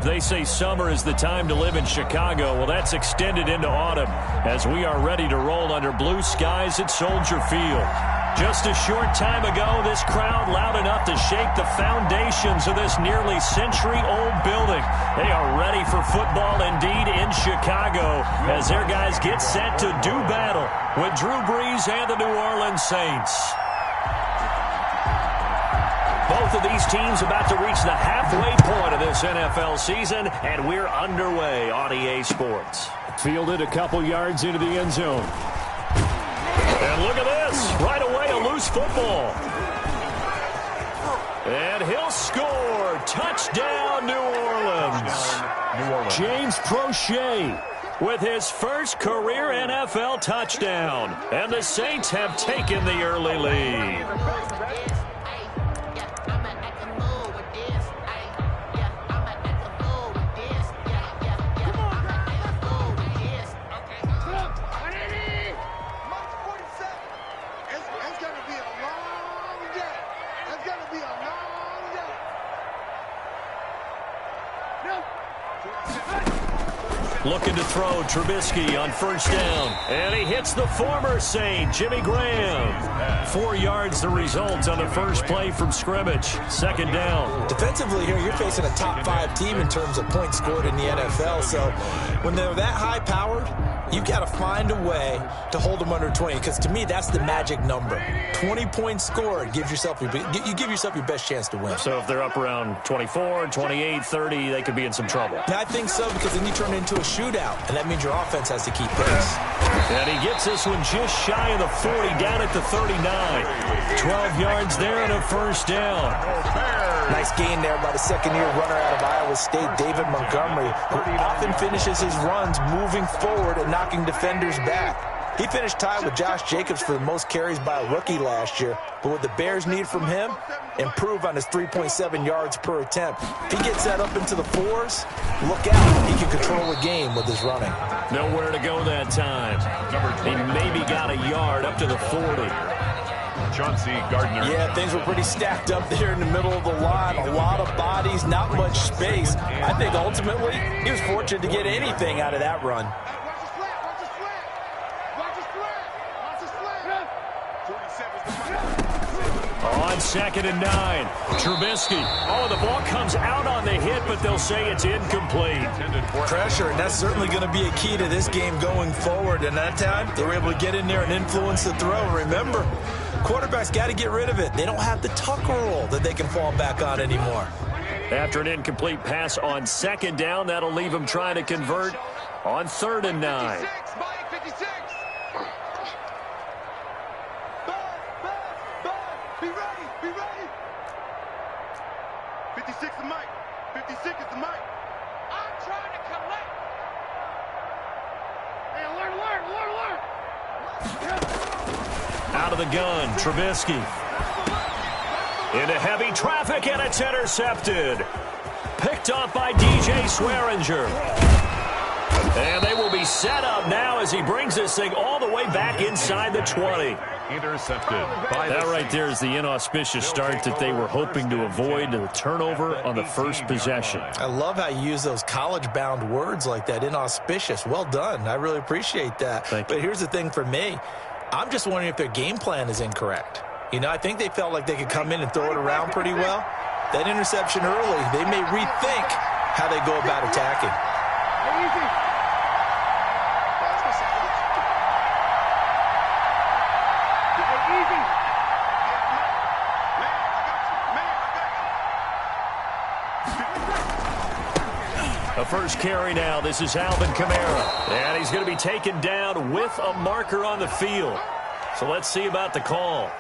They say summer is the time to live in Chicago. Well, that's extended into autumn as we are ready to roll under blue skies at Soldier Field. Just a short time ago, this crowd loud enough to shake the foundations of this nearly century-old building. They are ready for football indeed in Chicago as their guys get set to do battle with Drew Brees and the New Orleans Saints. Both of these teams about to reach the halfway point of this NFL season, and we're underway on EA Sports. Fielded a couple yards into the end zone. And look at this. Right away, a loose football. And he'll score. Touchdown, New Orleans. James Prochet with his first career NFL touchdown. And the Saints have taken the early lead. Looking to throw, Trubisky on first down. And he hits the former Saint, Jimmy Graham. 4 yards the result on the first play from scrimmage. Second down. Defensively here, you're facing a top-5 team in terms of points scored in the NFL. So when they're that high-powered, you've got to find a way to hold them under 20. Because to me, that's the magic number. 20 points scored gives yourself you give yourself your best chance to win. So if they're up around 24, 28, 30, they could be in some trouble. Yeah, I think so, because then you turn it into a shootout, and that means your offense has to keep pace. And he gets this one just shy of the 40, down at the 39. 12 yards there and a first down. Nice gain there by the second-year runner out of Iowa State, David Montgomery, who often finishes his runs moving forward and knocking defenders back. He finished tied with Josh Jacobs for the most carries by a rookie last year. But what the Bears need from him, improve on his 3.7 yards per attempt. If he gets that up into the 4s, look out. He can control the game with his running. Nowhere to go that time. He maybe got a yard up to the 40. Chauncey Gardner. Yeah, things were pretty stacked up there in the middle of the line. A lot of bodies, not much space. I think ultimately he was fortunate to get anything out of that run. On 2nd and 9, Trubisky. Oh, the ball comes out on the hit, but they'll say it's incomplete. Pressure, and that's certainly going to be a key to this game going forward. And that time, they were able to get in there and influence the throw. Remember, quarterbacks got to get rid of it. They don't have the tuck roll that they can fall back on anymore. After an incomplete pass on 2nd down, that'll leave them trying to convert on 3rd and 9. Be ready. 56 is the mic. 56 is the mic. I'm trying to collect. Hey, alert. Out of the gun, Trubisky. Into heavy traffic, and it's intercepted. Picked up by DJ Swearinger. And they will be set up now as he brings this thing all the way back inside the 20. Intercepted by that right there is the inauspicious start that they were hoping to avoid, the turnover on the first possession. I love how you use those college-bound words like that, inauspicious. Well done. I really appreciate that. But here's the thing for me. I'm just wondering if their game plan is incorrect. You know, I think they felt like they could come in and throw it around pretty well. That interception early, they may rethink how they go about attacking. The first carry now. This is Alvin Kamara. And he's going to be taken down with a marker on the field. So let's see about the call.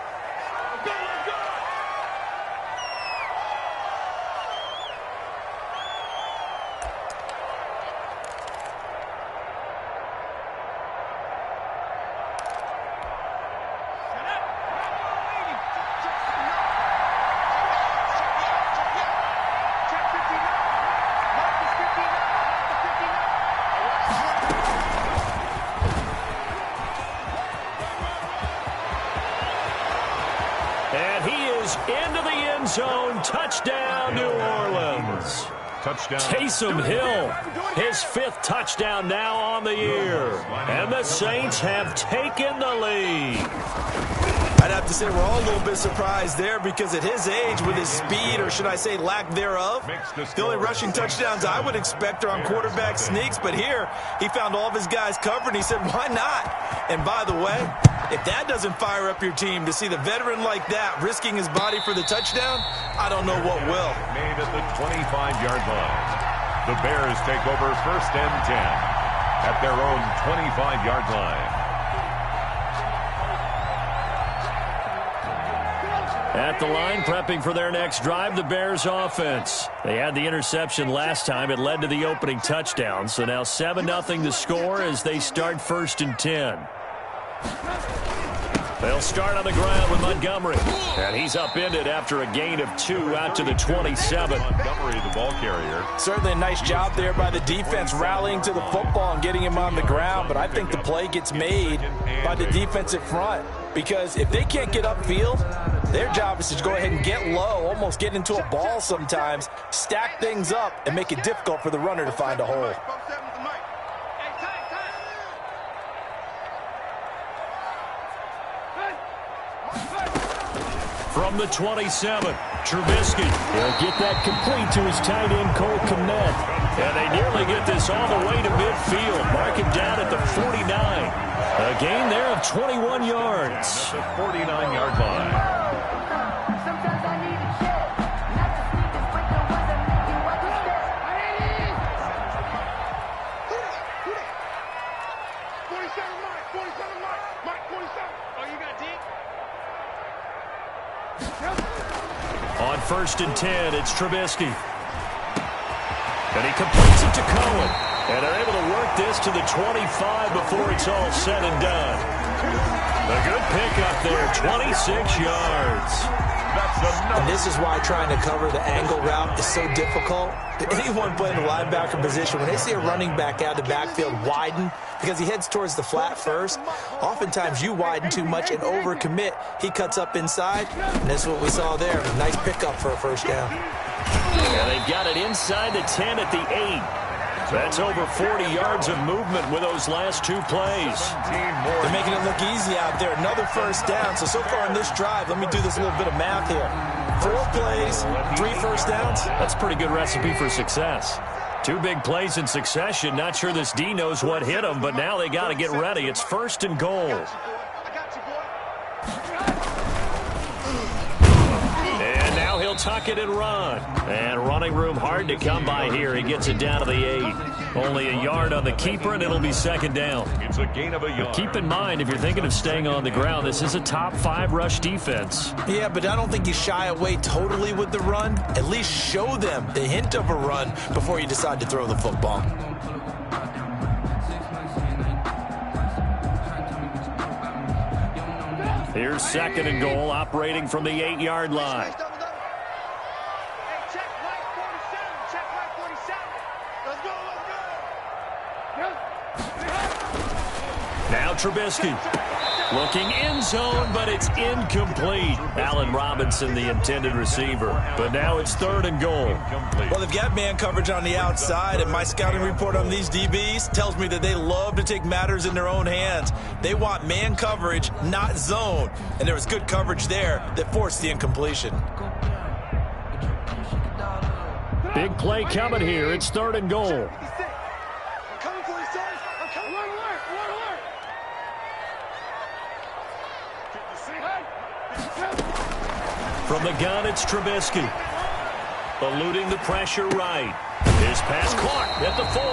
And he is into the end zone. Touchdown, New Orleans. Taysom Hill, his 5th touchdown now on the year. And the Saints have taken the lead. I'd have to say we're all a little bit surprised there because at his age, with his speed, or should I say lack thereof, the only rushing touchdowns I would expect are on quarterback sneaks. But here, he found all of his guys covered, and he said, why not? And by the way, if that doesn't fire up your team to see the veteran like that risking his body for the touchdown, I don't know what will. Made at the 25-yard line. The Bears take over 1st and 10 at their own 25-yard line. At the line, prepping for their next drive, the Bears offense. They had the interception last time. It led to the opening touchdown. So now 7-0 the score as they start 1st and 10. They'll start on the ground with Montgomery. And he's upended after a gain of 2 out to the 27. Montgomery, the ball carrier. Certainly a nice job there by the defense rallying to the football and getting him on the ground. But I think the play gets made by the defensive front. Because if they can't get upfield, their job is to go ahead and get low, almost get into a ball sometimes, stack things up, and make it difficult for the runner to find a hole. From the 27, Trubisky. He'll get that complete to his tight end, Cole Kmet. And they nearly get this all the way to midfield. Mark him down at the 49. A gain there of 21 yards. The 49-yard line. On 1st and 10, it's Trubisky. And he completes it to Cohen. And they're able to work this to the 25 before it's all said and done. A good pickup there, 26 yards. And this is why trying to cover the angle route is so difficult. Anyone playing the linebacker position, when they see a running back out of the backfield widen because he heads towards the flat first, oftentimes you widen too much and overcommit. He cuts up inside, and that's what we saw there. Nice pickup for a 1st down. And they've got it inside the 10 at the 8. That's over 40 yards of movement with those last 2 plays. They're making it look easy out there. Another 1st down. So far in this drive, let me do this little bit of math here. 4 plays, 3 1st downs. That's a pretty good recipe for success. 2 big plays in succession. Not sure this D knows what hit him, but now they got to get ready. It's 1st and goal. And now he'll tuck it and run. And running room hard to come by here. He gets it down to the 8. Only a yard on the keeper, and it'll be 2nd down. It's a gain of a yard. Keep in mind, if you're thinking of staying on the ground, this is a top 5 rush defense. Yeah, but I don't think you shy away totally with the run. At least show them the hint of a run before you decide to throw the football. Here's 2nd and goal, operating from the 8-yard line. Now Trubisky looking end zone, but it's incomplete. Allen Robinson, the intended receiver. But now it's 3rd and goal. Well, they've got man coverage on the outside, and my scouting report on these DBs tells me that they love to take matters in their own hands. They want man coverage, not zone. And there was good coverage there that forced the incompletion. Big play coming here. It's 3rd and goal. From the gun, it's Trubisky. Eluding the pressure right. His pass caught at the 4.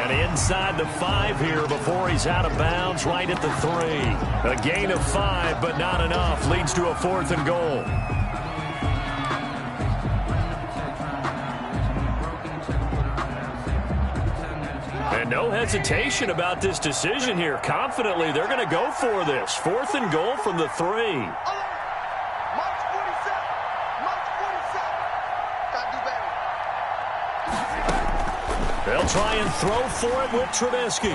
And inside the 5 here before he's out of bounds right at the 3. A gain of 5, but not enough. Leads to a 4th and goal. And no hesitation about this decision here. Confidently, they're going to go for this. 4th and goal from the 3. They'll try and throw for it with Trubisky.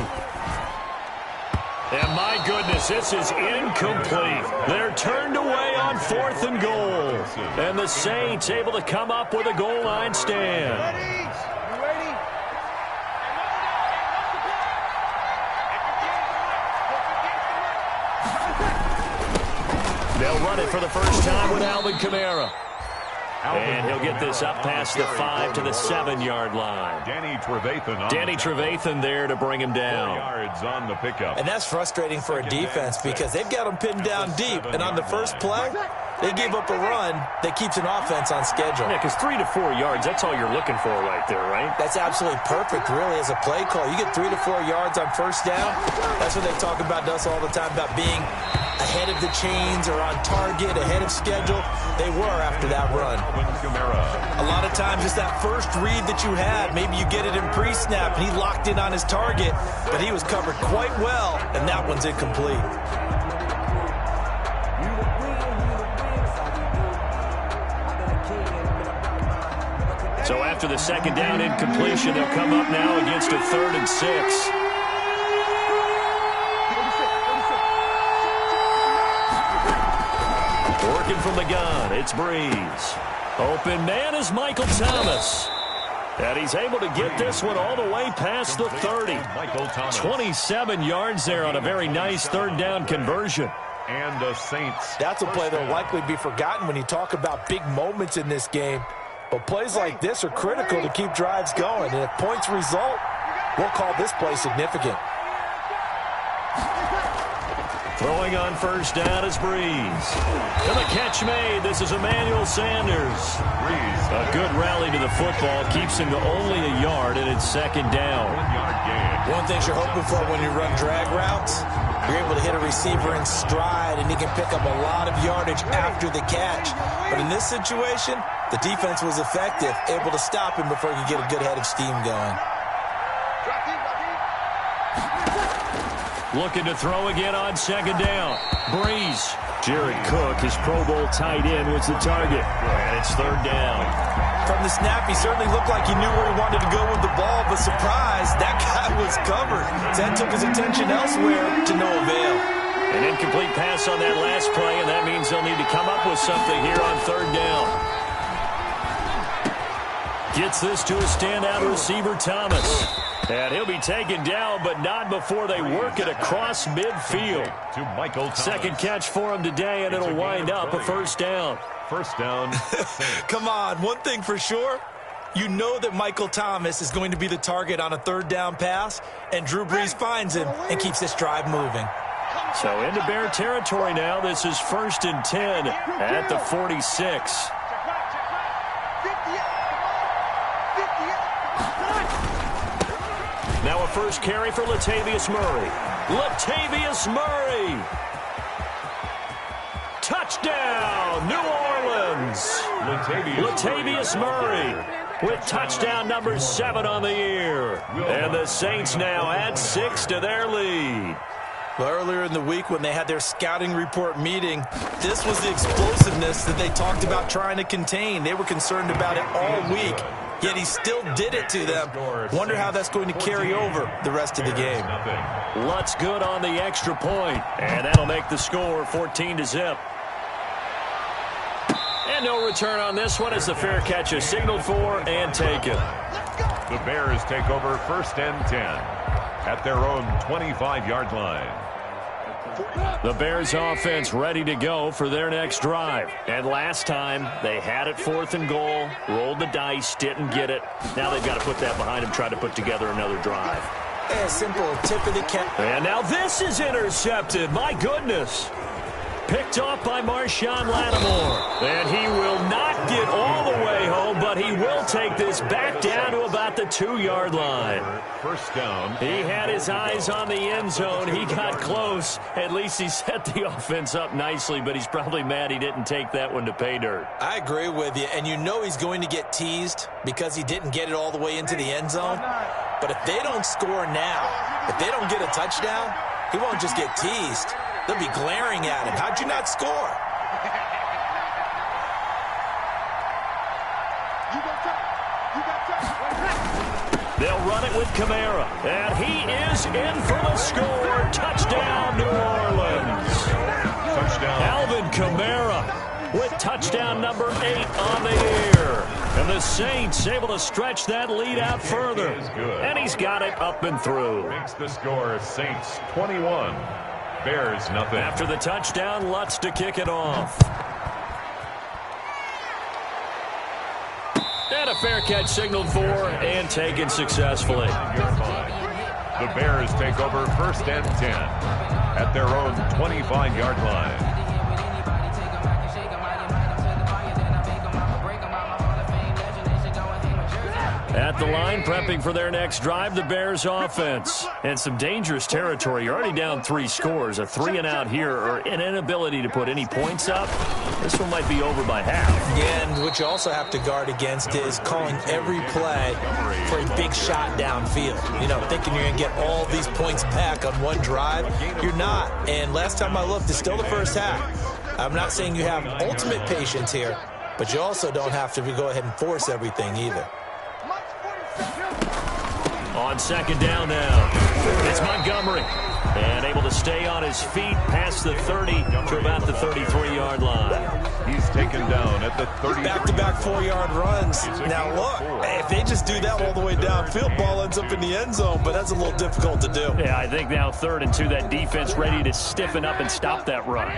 And my goodness, this is incomplete. They're turned away on 4th and goal. And the Saints able to come up with a goal line stand. They'll run it for the first time with Alvin Kamara. And he'll get this up past the 5 to the 7-yard line. Danny Trevathan there to bring him down. 4 yards on the pickup. And that's frustrating for a defense because they've got them pinned down deep. And on the first play, they give up a run that keeps an offense on schedule. Yeah, because 3 to 4 yards, that's all you're looking for right there, right? That's absolutely perfect, really, as a play call. You get 3 to 4 yards on first down. That's what they talk about us all the time, about being ahead of the chains or on target, ahead of schedule. They were after that run. A lot of times it's that first read that you had. Maybe you get it in pre-snap, and he locked in on his target, but he was covered quite well, and that one's incomplete. So after the second down incompletion, they'll come up now against a 3rd and 6. Working from the gun, it's Breeze. Open man is Michael Thomas. And he's able to get this one all the way past the 30. 27 yards there on a very nice 3rd down conversion. And the Saints. That's a play that will likely be forgotten when you talk about big moments in this game. But plays like this are critical to keep drives going. And if points result, we'll call this play significant. Throwing on first down is Breeze. And the catch made. This is Emmanuel Sanders. Breeze. A good rally to the football. Keeps him to only a yard, and it's 2nd down. 1 yard gain. One thing you're hoping for when you run drag routes, you're able to hit a receiver in stride, and he can pick up a lot of yardage after the catch. But in this situation, the defense was effective, able to stop him before he could get a good head of steam going. Looking to throw again on 2nd down. Breeze. Jared Cook, his Pro Bowl tight end, was the target. And it's 3rd down. From the snap, he certainly looked like he knew where he wanted to go with the ball, but surprise, that guy was covered. So that took his attention elsewhere to no avail. An incomplete pass on that last play, and that means they'll need to come up with something here on 3rd down. Gets this to a standout receiver, Thomas. And he'll be taken down, but not before they work it across midfield. To Michael Thomas. 2nd catch for him today, and it'll wind up a 1st down. 1st down. Come on, one thing for sure. You know that Michael Thomas is going to be the target on a 3rd down pass, and Drew Brees finds him and keeps this drive moving. So into Bear territory now. This is 1st and 10 at the 46. Now a first carry for Latavius Murray. Latavius Murray. Touchdown, New Orleans. Latavius Murray with touchdown number 7 on the year. And the Saints now add 6 to their lead. Well, earlier in the week when they had their scouting report meeting, this was the explosiveness that they talked about trying to contain. They were concerned about it all week, yet he still did it to them. Wonder how that's going to carry over the rest of the game. Lutz good on the extra point, and that'll make the score 14-0. And no return on this one as the fair catch is signaled for and taken. The Bears take over 1st and 10 at their own 25-yard line. The Bears offense ready to go for their next drive. And last time, they had it 4th and goal, rolled the dice, didn't get it. Now they've got to put that behind them, try to put together another drive. A simple tip of the cap. And now this is intercepted. My goodness. Picked off by Marshawn Lattimore. And he will not get all the way home, but he will take this back down to about the 2-yard line. 1st down. He had his eyes on the end zone. He got close. At least he set the offense up nicely, but he's probably mad he didn't take that one to pay dirt. I agree with you, and you know he's going to get teased because he didn't get it all the way into the end zone. But if they don't score now, if they don't get a touchdown, he won't just get teased. They'll be glaring at him. How'd you not score? They'll run it with Kamara. And he is in for the score. Touchdown, New Orleans. Touchdown. Alvin Kamara with touchdown number 8 on the year. And the Saints able to stretch that lead out further. And he's got it up and through. Makes the score Saints 21. Bears nothing. After the touchdown, Lutz to kick it off. And a fair catch signaled for and taken successfully. The Bears take over 1st and 10 at their own 25-yard line. At the line, prepping for their next drive, the Bears offense. And some dangerous territory. You're already down 3 scores. A 3-and-out here, or an inability to put any points up. This one might be over by half. Yeah, and what you also have to guard against is calling every play for a big shot downfield. You know, thinking you're going to get all these points back on one drive. You're not. And last time I looked, it's still the first half. I'm not saying you have ultimate patience here, but you also don't have to go ahead and force everything either. On 2nd down now, it's Montgomery. And able to stay on his feet past the 30 to about the 33-yard line. He's taken down at the 30. Back-to-back 4-yard runs. Now look, if they just do that all the way downfield, ball ends up in the end zone, but that's a little difficult to do. Yeah, I think now 3rd and 2, that defense ready to stiffen up and stop that run.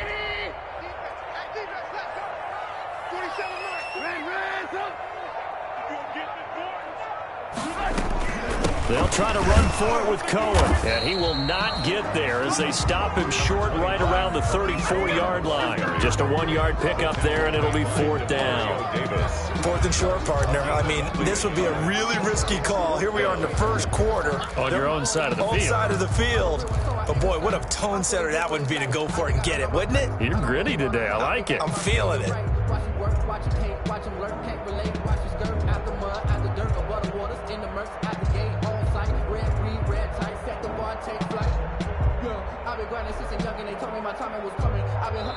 They'll try to run for it with Cohen, and he will not get there as they stop him short right around the 34-yard line. Just a 1-yard pickup there, and it'll be 4th down. 4th and short, partner. I mean, this would be a really risky call. Here we are in the 1st quarter. On your own side of the field. Own side of the field. But, boy, what a tone setter that would be to go for it and get it, wouldn't it? You're gritty today. I like it. I'm feeling it. I've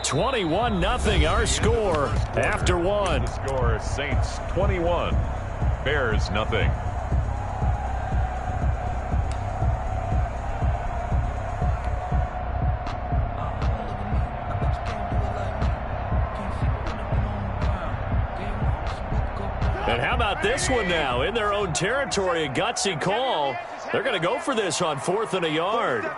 21-0, our score after 1. The score Saints 21, Bears nothing. And how about this one now? In their own territory, a gutsy call. They're going to go for this on 4th and a yard.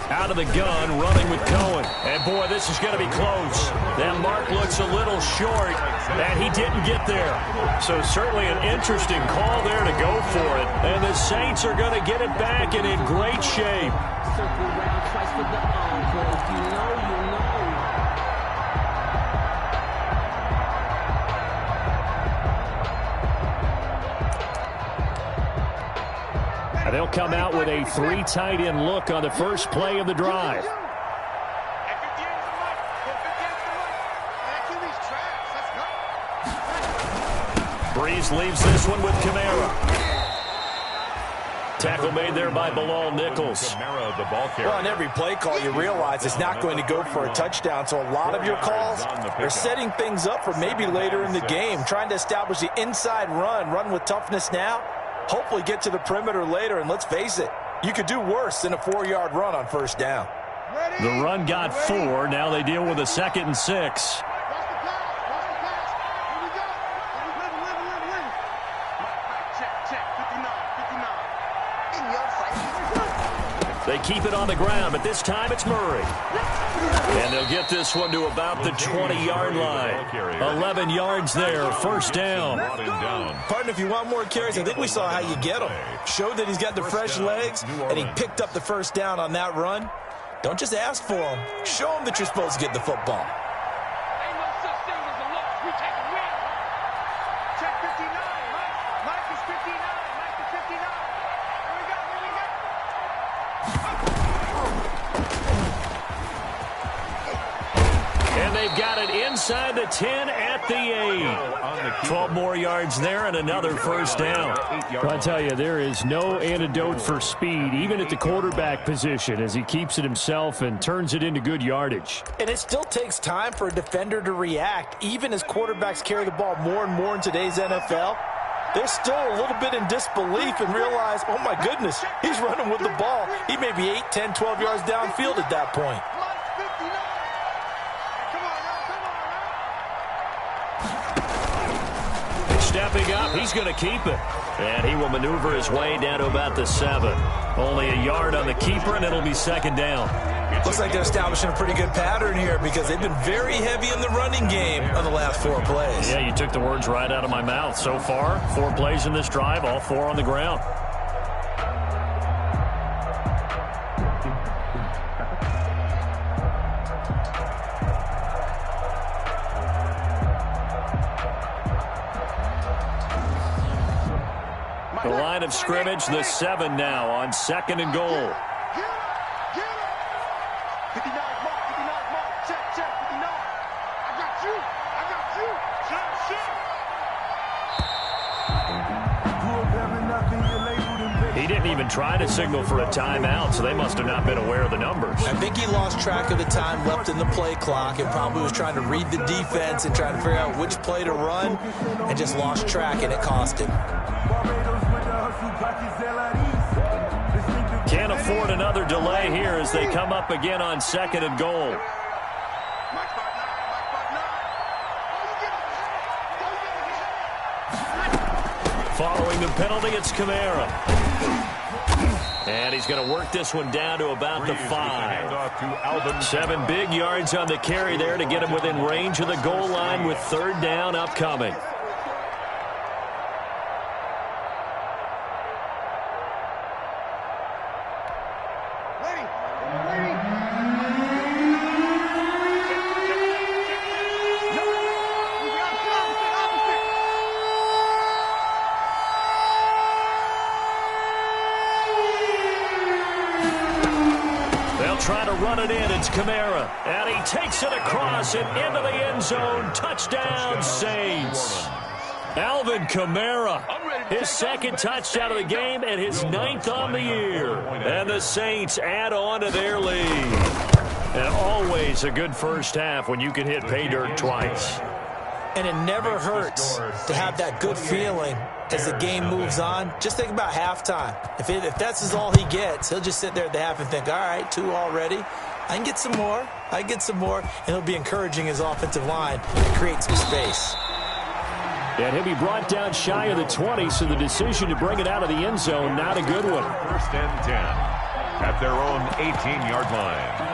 Out of the gun, running with Cohen. And, boy, this is going to be close. That mark looks a little short, and he didn't get there. So certainly an interesting call there to go for it. And the Saints are going to get it back and in great shape. They'll come out with a 3 tight end look on the first play of the drive. Breeze leaves this one with Kamara. Tackle made there by Bilal Nichols. Kamara, the ball carrier. Well, on every play call, you realize it's not going to go for a touchdown. So a lot of your calls are setting things up for maybe later in the game, trying to establish the inside run with toughness now. Hopefully get to the perimeter later, and let's face it, you could do worse than a 4-yard run on 1st down. The run got 4. Now they deal with a 2nd and 6. They keep it on the ground, but this time it's Murray. And they'll get this one to about the 20-yard line. 11 yards there, 1st down. Partner, if you want more carries, I think we saw how you get them. Showed that he's got the fresh legs, and he picked up the 1st down on that run. Don't just ask for him. Show him that you're supposed to get the football. Ain't no such thing as a loss. We take a win. Check 59. Mike is 59. Mike is 59. Here we go. Here we go. And they've got it inside the 10 at the 8. 12 more yards there and another 1st down. I tell you, there is no antidote for speed, even at the quarterback position, as he keeps it himself and turns it into good yardage. And it still takes time for a defender to react. Even as quarterbacks carry the ball more and more in today's NFL, They're still a little bit in disbelief and realize, oh my goodness, he's running with the ball. He may be 8, 10, 12 yards downfield at that point. Stepping up, he's going to keep it. And he will maneuver his way down to about the 7. Only a yard on the keeper, and it'll be second down. Looks like they're establishing a pretty good pattern here because they've been very heavy in the running game on the last 4 plays. Yeah, you took the words right out of my mouth. So far, 4 plays in this drive, all 4 on the ground. The line of scrimmage, the 7 now on 2nd and goal. 59 mark, 59 mark, check, 59. I got you, check. He didn't even try to signal for a timeout, so they must have not been aware of the numbers. I think he lost track of the time left in the play clock and probably was trying to read the defense and trying to figure out which play to run and just lost track, and it cost him. Can't afford another delay here as they come up again on 2nd and goal. Following the penalty, it's Kamara. And he's going to work this one down to about the 5. 7 big yards on the carry there to get him within range of the goal line with 3rd down upcoming. Try to run it in. It's Kamara. And he takes it across and into the end zone. Touchdown, Saints. Alvin Kamara, his 2nd touchdown of the game and his 9th on the year. And the Saints add on to their lead. And always a good first half when you can hit pay dirt twice. And it never hurts to have that good feeling as the game moves on. Just think about halftime. If that's all he gets, he'll just sit there at the half and think, all right, 2 already. I can get some more. And he'll be encouraging his offensive line to create some space. And he'll be brought down shy of the 20, so the decision to bring it out of the end zone, not a good one. 1st and 10 at their own 18-yard line.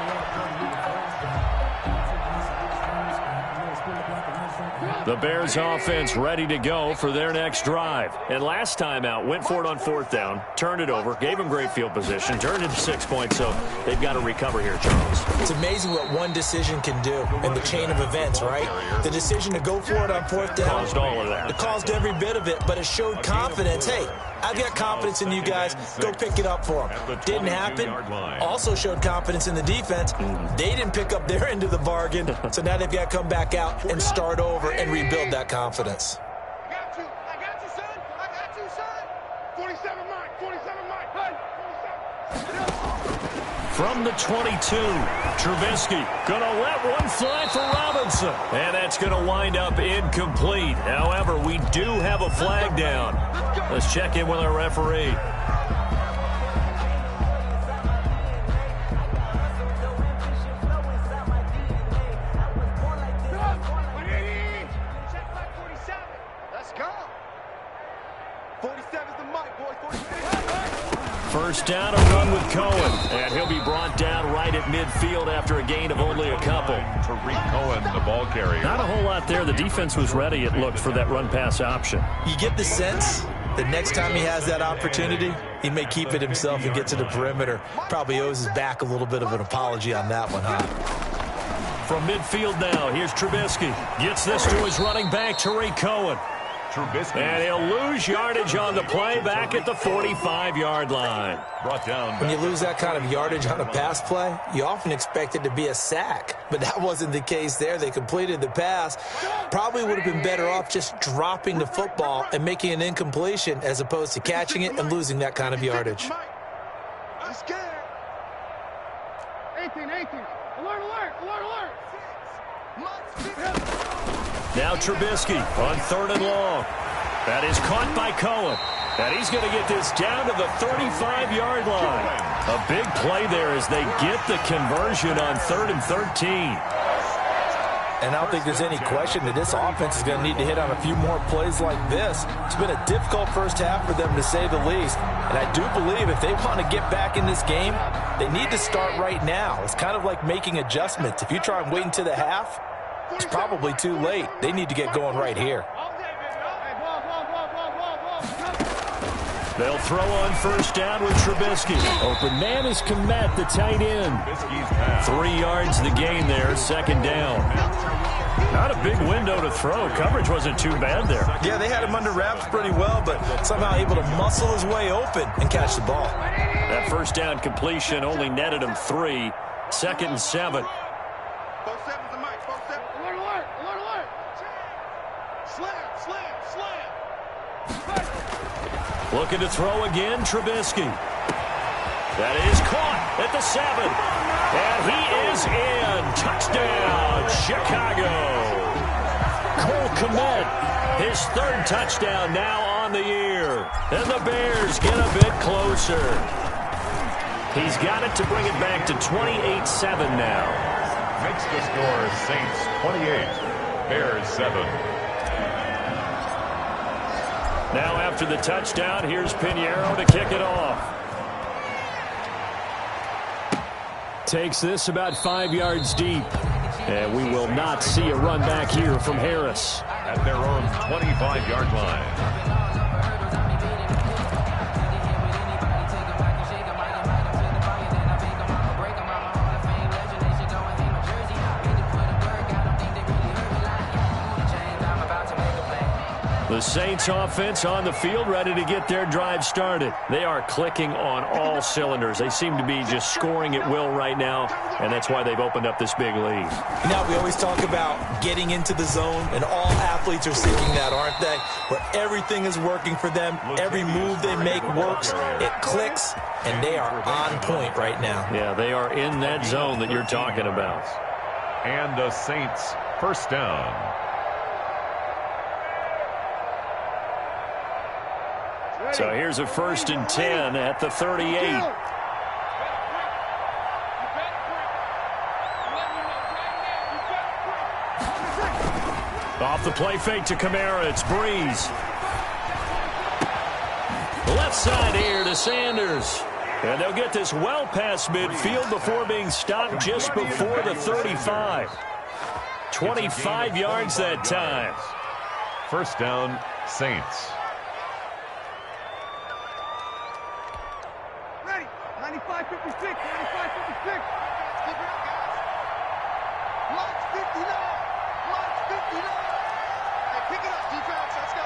The Bears offense ready to go for their next drive. And last time out, went for it on 4th down, turned it over, gave them great field position, turned it to 6 points, so they've got to recover here, Charles. It's amazing what one decision can do in the chain of events, right? The decision to go for it on 4th down. Caused all of that. It caused every bit of it, but it showed confidence. Hey, I've got confidence in you guys. Go pick it up for them. Didn't happen. Also showed confidence in the defense. They didn't pick up their end of the bargain, so now they've got to come back out and start over and rebuild that confidence. I got you, son. I got you, son. 47 Mike, 47 Mike. Hey, 47. From the 22, Trubisky going to let one fly for Robinson. And that's going to wind up incomplete. However, we do have a flag down. Let's check in with our referee. Check back 47. Let's go. 47's the mic, boys. 47. First down, a run with Cohen. And he'll be brought down right at midfield after a gain of only a couple. Tariq Cohen, the ball carrier. Not a whole lot there. The defense was ready, it looked, for that run-pass option. You get the sense that next time he has that opportunity, he may keep it himself and get to the perimeter. Probably owes his back a little bit of an apology on that one, huh? From midfield now, here's Trubisky. Gets this to his running back, Tariq Cohen. Trubisky. And he'll lose yardage on the play back at the 45-yard line. Brought down. When you lose that kind of yardage on a pass play, you often expect it to be a sack. But that wasn't the case there. They completed the pass. Probably would have been better off just dropping the football and making an incompletion as opposed to catching it and losing that kind of yardage. I'm scared. 18. Alert. Now Trubisky on 3rd and long. That is caught by Cohen. And he's going to get this down to the 35-yard line. A big play there as they get the conversion on 3rd and 13. And I don't think there's any question that this offense is going to need to hit on a few more plays like this. It's been a difficult first half for them, to say the least. And I do believe if they want to get back in this game, they need to start right now. It's kind of like making adjustments. If you try and wait until the half, it's probably too late. They need to get going right here. They'll throw on first down with Trubisky. Open man is Kmet, the tight end. 3 yards the gain there, 2nd down. Not a big window to throw. Coverage wasn't too bad there. Yeah, they had him under wraps pretty well, but somehow able to muscle his way open and catch the ball. That first down completion only netted him 3. 2nd and 7. Both sevens and Mike. Both sevens. Alert, alert, alert, alert. Slam, slam, slam. Looking to throw again, Trubisky. That is caught at the 7. And he is in. Touchdown, Chicago. Cole Kmet, his 3rd touchdown now on the year. And the Bears get a bit closer. He's got it to bring it back to 28-7 now. Makes the score Saints 28, Bears 7. Now after the touchdown, here's Pinheiro to kick it off. Takes this about 5 yards deep. And we will not see a run back here from Harris. At their own 25-yard line. The Saints offense on the field, ready to get their drive started. They are clicking on all cylinders. They seem to be just scoring at will right now, and that's why they've opened up this big lead. Now, we always talk about getting into the zone, and all athletes are seeking that, aren't they? Where everything is working for them. Every move they make works. It clicks, and they are on point right now. Yeah, they are in that zone that you're talking about. And the Saints first down. So here's a 1st and 10 at the 38. Off the play fake to Kamara, it's Breeze. Left side here to Sanders. And they'll get this well past midfield before being stopped just before the 35. 25 yards that time. First down, Saints. 95-56, 95-56. Keep it up, guys. Block's 59. Block's 59. Hey, pick it up, defense. Let's go.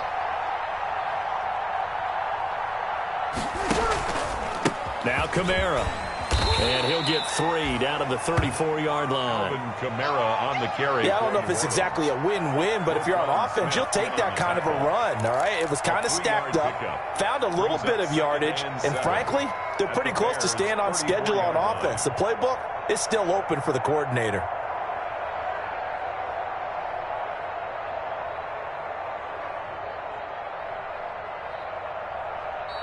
Now Kamara. And he'll get 3 down to the 34-yard line. Kamara on the carry. Yeah, I don't know if it's exactly a win-win, but if you're on offense, you'll take that kind of a run, all right? It was kind of stacked up, found a little bit of yardage, and frankly, they're pretty close to staying on schedule on offense. The playbook is still open for the coordinator.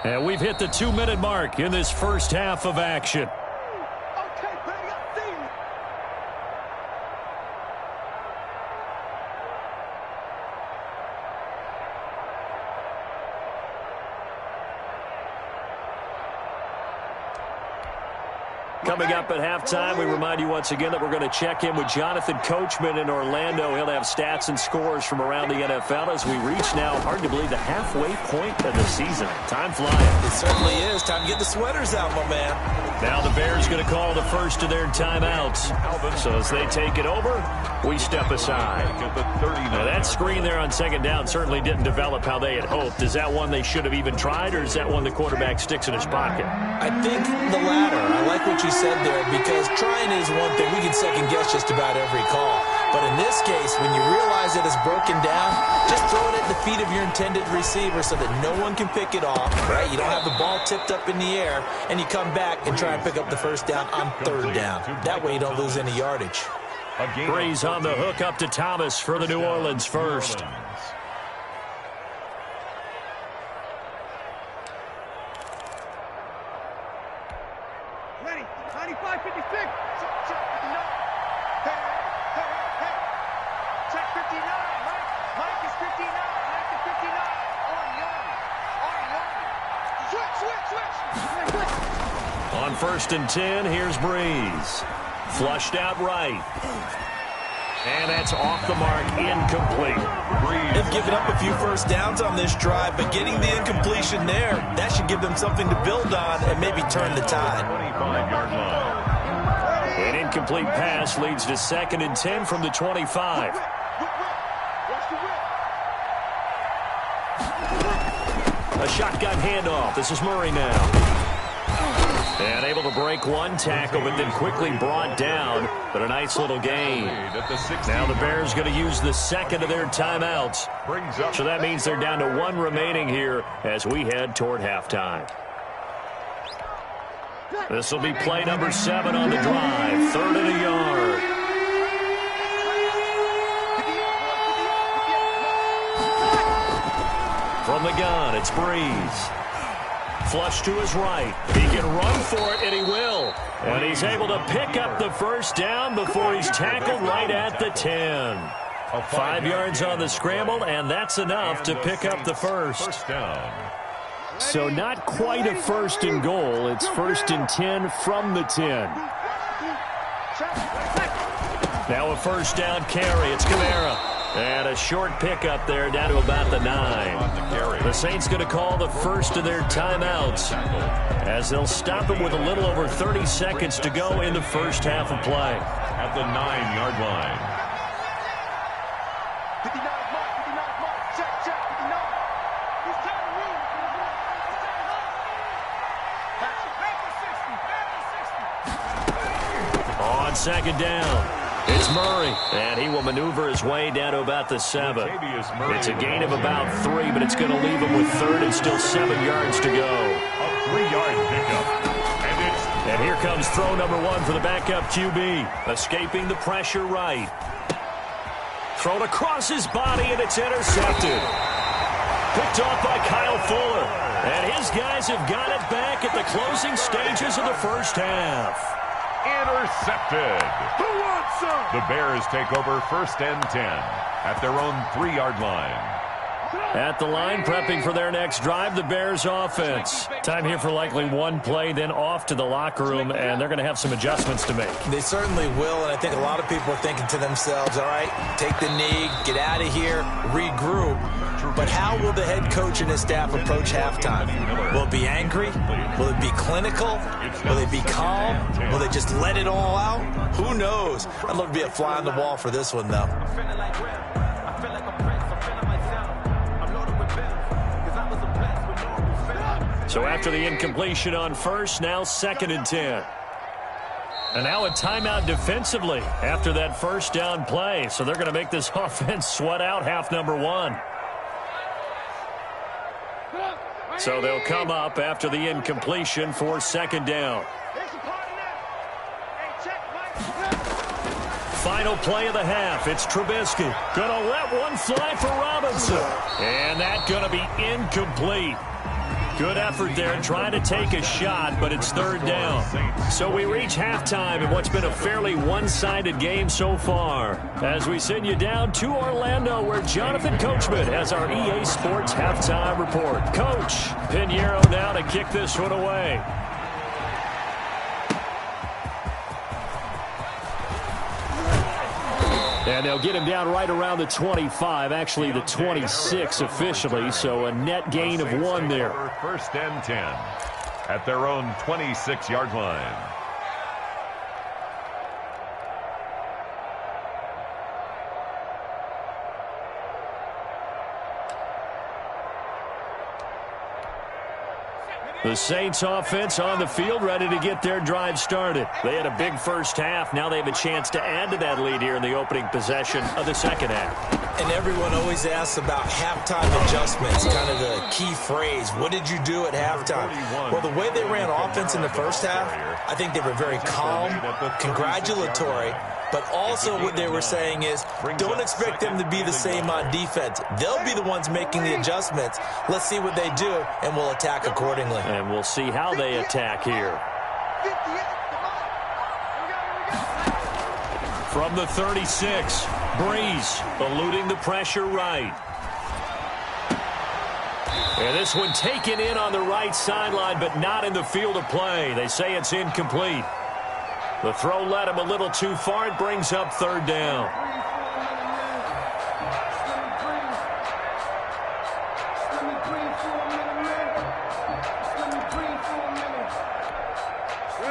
And we've hit the 2-minute mark in this first half of action. Okay, baby, I see you. Coming up at halftime, we remind you once again that we're going to check in with Jonathan Coachman in Orlando. He'll have stats and scores from around the NFL as we reach now, hard to believe, the halfway point of the season. Time flying. It certainly is. Time to get the sweaters out, my man. Now the Bears going to call the first of their timeouts. So as they take it over, we step aside. Now that screen there on 2nd down certainly didn't develop how they had hoped. Is that one they should have even tried, or is that one the quarterback sticks in his pocket? I think the latter. I like what you said there, because trying is one thing. We can second guess just about every call. But in this case, when you realize it is broken down, just throw it at the feet of your intended receiver so that no one can pick it off, right? You don't have the ball tipped up in the air, and you come back and try and pick up the first down on 3rd down. That way you don't lose any yardage. Breeze on the hook up to Thomas for the New Orleans first. Ready? 95, 56. Check 59. Hey. Check 59. Mike is 59. Mike is 59. Switch. On 1st and 10, here's Breeze. Flushed out right. And that's off the mark, incomplete. They've given up a few first downs on this drive, but getting the incompletion there, that should give them something to build on and maybe turn the tide. 25-yard line. An incomplete pass leads to 2nd and 10 from the 25. A shotgun handoff. This is Murray now. And able to break one tackle, but then quickly brought down. But a nice little gain. Now the Bears going to use the second of their timeouts. So that means they're down to 1 remaining here as we head toward halftime. This will be play number 7 on the drive. 3rd and a yard. From the gun, it's Breeze. Flush to his right. He can run for it, and he will. And he's able to pick up the first down before he's tackled right at the 10. 5 yards on the scramble, and that's enough to pick up the first. So not quite a 1st and goal. It's 1st and 10 from the 10. Now a first down carry. It's Kamara. And a short pickup there down to about the 9. The Saints going to call the first of their timeouts as they'll stop him with a little over 30 seconds to go in the first half of play. At the 9-yard line. 59, Mark. Check, 59. He's telling the room. On 2nd down. It's Murray, and he will maneuver his way down to about the 7. It's a gain of about 3, but it's going to leave him with 3rd and still 7 yards to go. A 3-yard pickup. And here comes throw number 1 for the backup QB. Escaping the pressure right. Thrown across his body, and it's intercepted. Picked off by Kyle Fuller. And his guys have got it back at the closing stages of the first half. Intercepted. Who wants some? The Bears take over 1st and 10 at their own 3-yard line. At the line, prepping for their next drive, the Bears offense. Time here for likely 1 play, then off to the locker room, and they're going to have some adjustments to make. They certainly will, and I think a lot of people are thinking to themselves, all right, take the knee, get out of here, regroup. But how will the head coach and his staff approach halftime? Will it be angry? Will it be clinical? Will they be calm? Will they just let it all out? Who knows? I'd love to be a fly on the wall for this one, though. So after the incompletion on first, now 2nd and 10. And now a timeout defensively after that first down play. So they're going to make this offense sweat out half number 1. So they'll come up after the incompletion for 2nd down. Final play of the half. It's Trubisky. Going to let one fly for Robinson. And that's going to be incomplete. Good effort there trying to take a shot, but it's 3rd down. So we reach halftime in what's been a fairly one-sided game so far. As we send you down to Orlando, where Jonathan Coachman has our EA Sports halftime report. Coach, Pinheiro now to kick this one away. And they'll get him down right around the 25, actually the 26 officially, so a net gain of 1 there. 1st and 10 at their own 26-yard line. The Saints offense on the field, ready to get their drive started. They had a big first half. Now they have a chance to add to that lead here in the opening possession of the second half. And everyone always asks about halftime adjustments, kind of the key phrase. What did you do at halftime? Well, the way they ran offense in the first half, I think they were very calm, congratulatory, but also what they were saying is don't expect them to be the same on defense. They'll be the ones making the adjustments. Let's see what they do, and we'll attack accordingly. And we'll see how they attack here. From the 36, Breeze eluding the pressure right. And this one taken in on the right sideline, but not in the field of play. They say it's incomplete. The throw led him a little too far. It brings up third down.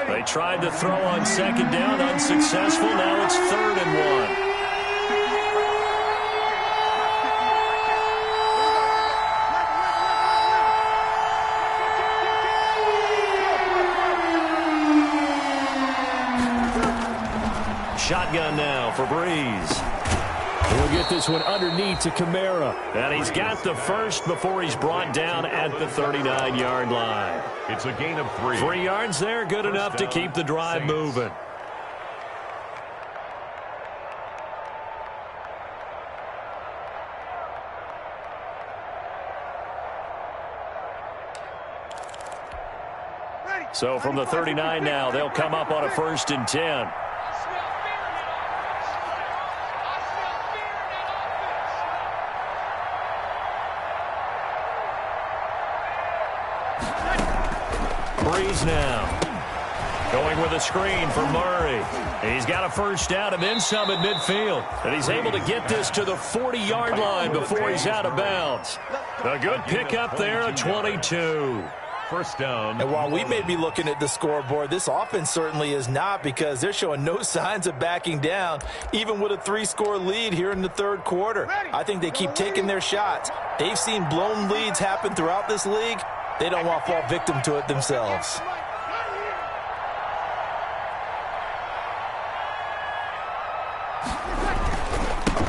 They tried to throw on second down, unsuccessful. Now it's 3rd and 1. Shotgun now for Breeze. We'll get this one underneath to Kamara. And he's got the first before he's brought down at the 39-yard line. It's a gain of 3. 3 yards there, good enough to keep the drive moving. So from the 39 now, they'll come up on a 1st and 10. Breeze now. Going with a screen for Murray. He's got a first down and then some at midfield. And he's able to get this to the 40-yard line before he's out of bounds. A good pickup there, a 22. First down. And while we may be looking at the scoreboard, this offense certainly is not, because they're showing no signs of backing down, even with a 3-score lead here in the 3rd quarter. I think they keep taking their shots. They've seen blown leads happen throughout this league. They don't want to fall victim to it themselves.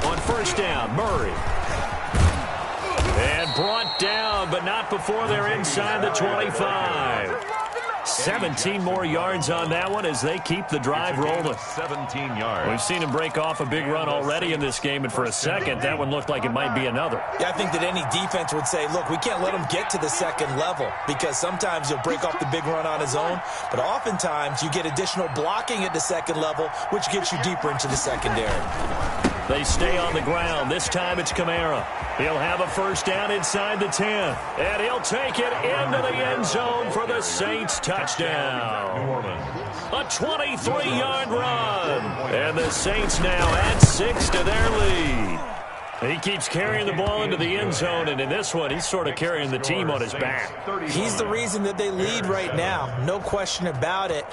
On first down, Murray. And brought down, but not before they're inside the 25. 17 more yards on that one as they keep the drive rolling. 17 yards. We've seen him break off a big run already in this game, and for a second, that one looked like it might be another. Yeah, I think that any defense would say, look, we can't let him get to the 2nd level, because sometimes he'll break off the big run on his own, but oftentimes you get additional blocking at the 2nd level, which gets you deeper into the secondary. They stay on the ground. This time it's Kamara. He'll have a first down inside the 10. And he'll take it into the end zone for the Saints touchdown. New Orleans. A 23-yard run. And the Saints now add 6 to their lead. He keeps carrying the ball into the end zone, and in this one, he's sort of carrying the team on his back. He's the reason that they lead right now. No question about it.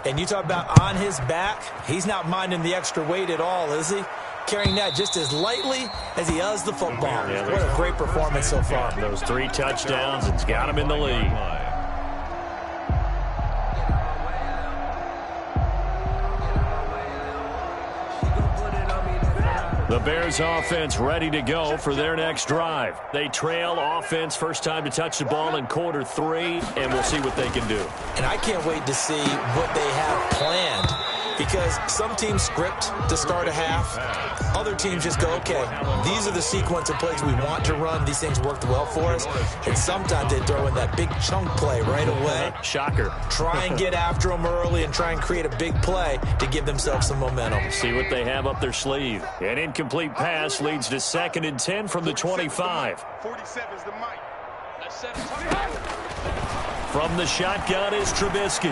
And you talk about on his back, he's not minding the extra weight at all, is he? Carrying that just as lightly as he does the football. Yeah, what a great performance so far. Those 3 touchdowns, it's got him in the lead. The Bears offense ready to go for their next drive. They trail offense, first time to touch the ball in quarter 3, and we'll see what they can do. And I can't wait to see what they have planned, because some teams script to start a half. Other teams just go, okay, these are the sequence of plays we want to run. These things worked well for us. And sometimes they throw in that big chunk play right away. Shocker. Try and get after them early and try and create a big play to give themselves some momentum. See what they have up their sleeve. An incomplete pass leads to 2nd and 10 from the 25. 47 is the mic. From the shotgun is Trubisky.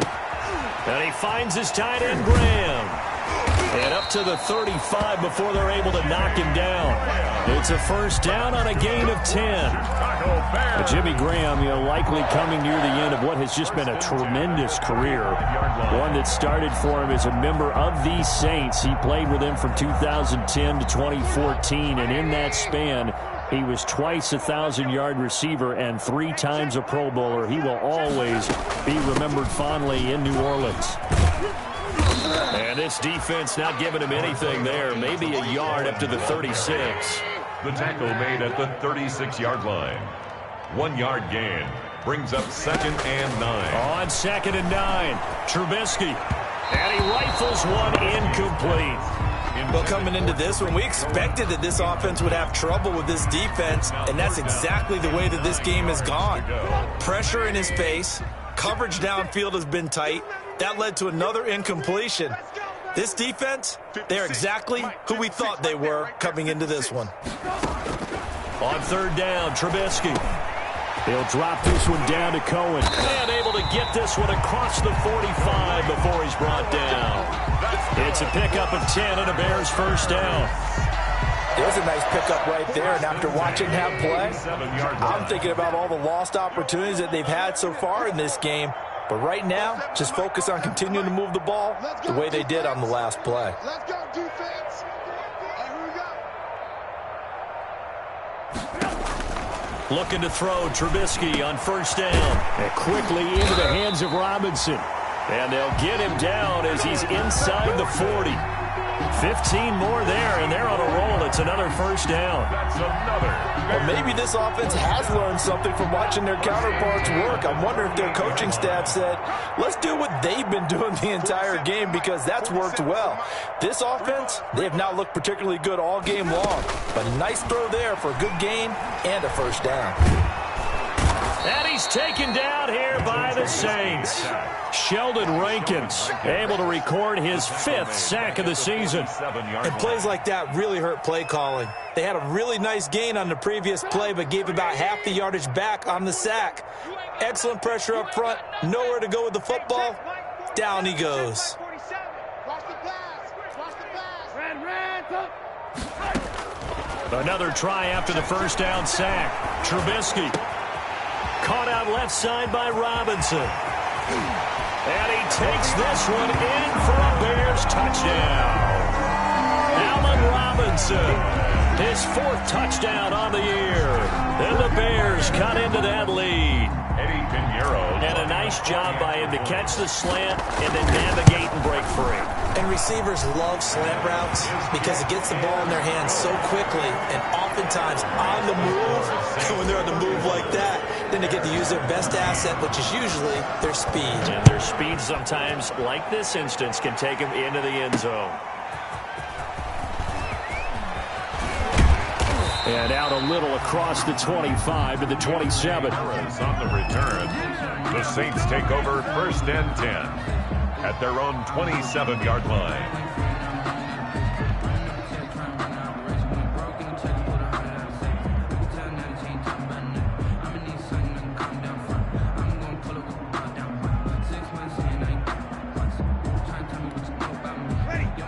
And he finds his tight end, Graham. And up to the 35 before they're able to knock him down. It's a first down on a gain of 10. Jimmy Graham, likely coming near the end of what has just been a tremendous career. One that started for him as a member of the Saints. He played with them from 2010 to 2014, and in that span, he was twice a 1,000-yard receiver and 3 times a Pro Bowler. He will always be remembered fondly in New Orleans. And this defense not giving him anything there. Maybe a yard up to the 36. The tackle made at the 36-yard line. 1-yard gain brings up 2nd and 9. On 2nd and 9, Trubisky. And he rifles one incomplete. Well, coming into this one, we expected that this offense would have trouble with this defense, and that's exactly the way that this game has gone. Pressure in his face, coverage downfield has been tight. That led to another incompletion. This defense, they're exactly who we thought they were coming into this one. On third down, Trubisky. He'll drop this one down to Cohen. And able to get this one across the 45 before he's brought down. It's a pickup of 10 and a Bears first down. There's a nice pickup right there, and after watching him play, I'm thinking about all the lost opportunities that they've had so far in this game. But right now, just focus on continuing to move the ball the way they did on the last play. Let's go, defense. Here we go. Looking to throw, Trubisky on first down. And quickly into the hands of Robinson. And they'll get him down as he's inside the 40. 15 more there, and they're on a roll. It's another first down. That's another. Well, maybe this offense has learned something from watching their counterparts work. I'm wondering if their coaching staff said, let's do what they've been doing the entire game, because that's worked well. This offense, they have not looked particularly good all game long. But a nice throw there for a good gain and a first down. And he's taken down here by the Saints. Sheldon Rankins able to record his 5th sack of the season. And plays like that really hurt play calling. They had a really nice gain on the previous play, but gave about half the yardage back on the sack. Excellent pressure up front. Nowhere to go with the football. Down he goes. Watch the pass. Watch the pass. Another try after the first down sack. Trubisky. Caught out left side by Robinson. And he takes this one in for a Bears touchdown. Allen Robinson, his 4th touchdown on the year. And the Bears cut into that lead. Eddie Pinheiro. And a nice job by him to catch the slant and then navigate and break free. And receivers love slant routes because it gets the ball in their hands so quickly and oftentimes on the move. And when they're on the move like that, then they get to use their best asset, which is usually their speed. And their speed sometimes, like this instance, can take them into the end zone. And out a little across the 25 to the 27. On the return, the Saints take over first and 10 at their own 27-yard line.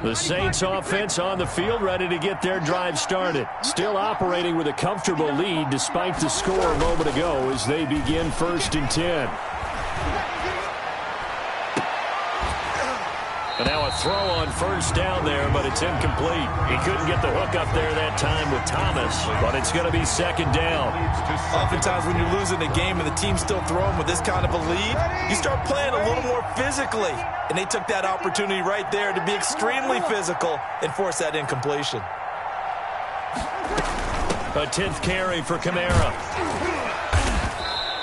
The Saints offense on the field, ready to get their drive started. Still operating with a comfortable lead despite the score a moment ago as they begin first and 10. And now a throw on first down there, but it's incomplete. He couldn't get the hook up there that time with Thomas, but it's going to be second down. Oftentimes when you're losing a game and the team's still throwing with this kind of a lead, you start playing a little more physically. And they took that opportunity right there to be extremely physical and force that incompletion. A 10th carry for Kamara.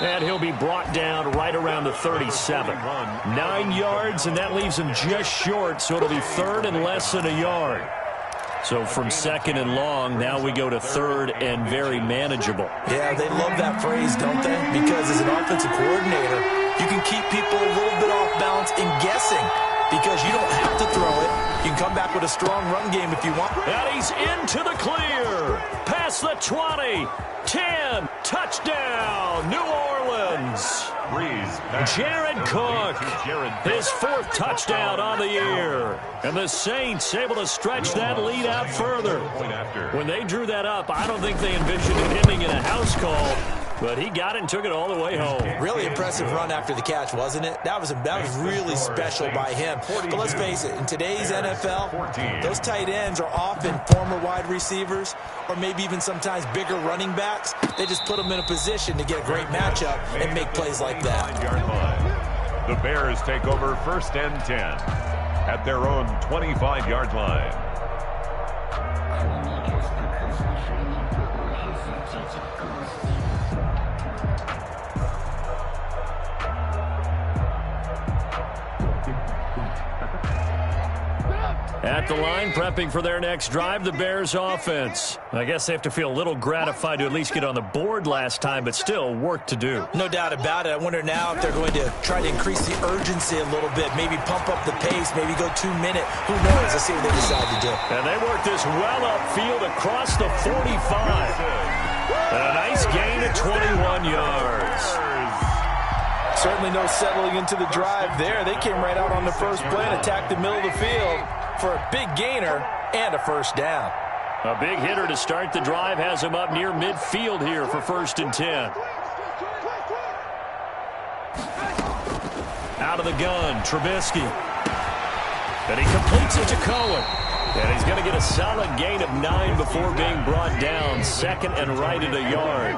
And he'll be brought down right around the 37. 9 yards, and that leaves him just short, so it'll be third and less than a yard. So from second and long, now we go to third and very manageable. Yeah, they love that phrase, don't they? Because as an offensive coordinator, you can keep people a little bit off balance and guessing because you don't have to throw it. You can come back with a strong run game if you want. And he's into the clear. Past the 20. 10. Touchdown, New Orleans. Jared Cook, his 4th touchdown on the year. And the Saints able to stretch that lead out further. When they drew that up, I don't think they envisioned it ending in a house call. But he got it and took it all the way home. Really impressive run after the catch, wasn't it? That was really special by him. But let's face it, in today's NFL, those tight ends are often former wide receivers or maybe even sometimes bigger running backs. They just put them in a position to get a great matchup and make plays like that. The Bears take over first and 10 at their own 25-yard line. At the line, prepping for their next drive, the Bears offense. I guess they have to feel a little gratified to at least get on the board last time, but still work to do. No doubt about it. I wonder now if they're going to try to increase the urgency a little bit, maybe pump up the pace, maybe go 2 minute. Who knows? Let's see what they decide to do. And they work this well upfield across the 45. And a nice gain of 21 yards. Certainly no settling into the drive there. They came right out on the first play and attacked the middle of the field for a big gainer and a first down. A big hitter to start the drive has him up near midfield here for 1st and 10. Out of the gun, Trubisky. And he completes it to Cohen. And he's going to get a solid gain of 9 before being brought down. 2nd and right at a yard.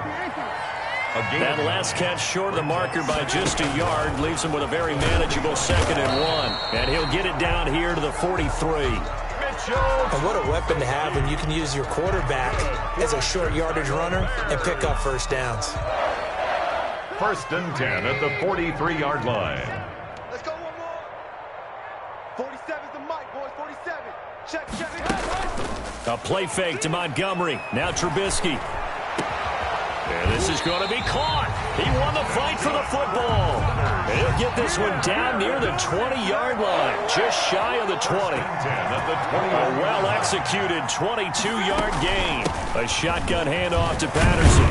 That last catch short of the marker by just a yard leaves him with a very manageable 2nd and 1. And he'll get it down here to the 43. And what a weapon to have when you can use your quarterback as a short yardage runner and pick up first downs. 1st and 10 at the 43-yard line. Let's go one more. 47's the mic, boys. 47. Check. A play fake to Montgomery. Now Trubisky. And this is going to be caught. He won the fight for the football. And he'll get this one down near the 20-yard line, just shy of the 20. A well-executed 22-yard gain. A shotgun handoff to Patterson.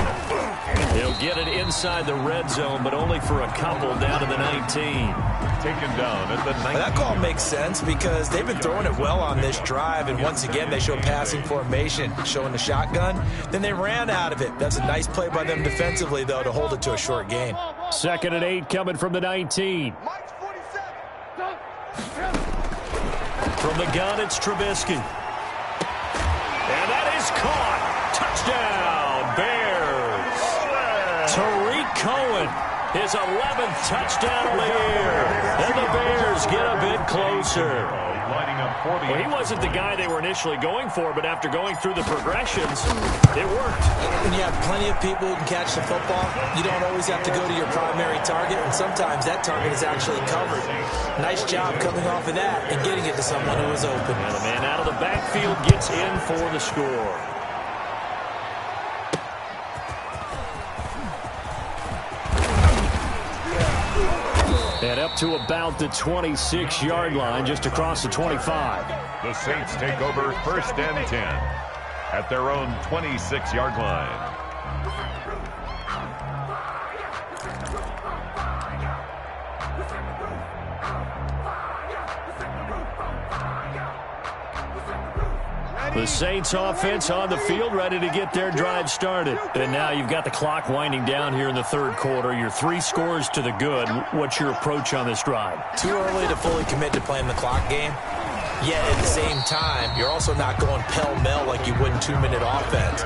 He'll get it inside the red zone, but only for a couple down to the 19. Taken down at the 19. That call makes sense because they've been throwing it well on this drive, and once again they show passing formation, showing the shotgun. Then they ran out of it. That's a nice play by them defensively, though, to hold it to a short gain. 2nd and 8 coming from the 19. Mike's 47. From the gun, it's Trubisky. And that is caught. Touchdown, Bears. Tariq Cohen, his 11th touchdown of the year. And the Bears get a bit closer. Well, he wasn't the guy they were initially going for, but after going through the progressions, it worked. When you have plenty of people who can catch the football, you don't always have to go to your primary target, and sometimes that target is actually covered. Nice job coming off of that and getting it to someone who is open. And the man out of the backfield gets in for the score. And up to about the 26-yard line, just across the 25. The Saints take over 1st and 10 at their own 26-yard line. The Saints offense on the field, ready to get their drive started. And now you've got the clock winding down here in the 3rd quarter. You're 3 scores to the good. What's your approach on this drive? Too early to fully commit to playing the clock game. Yet at the same time, you're also not going pell-mell like you would in 2-minute offense.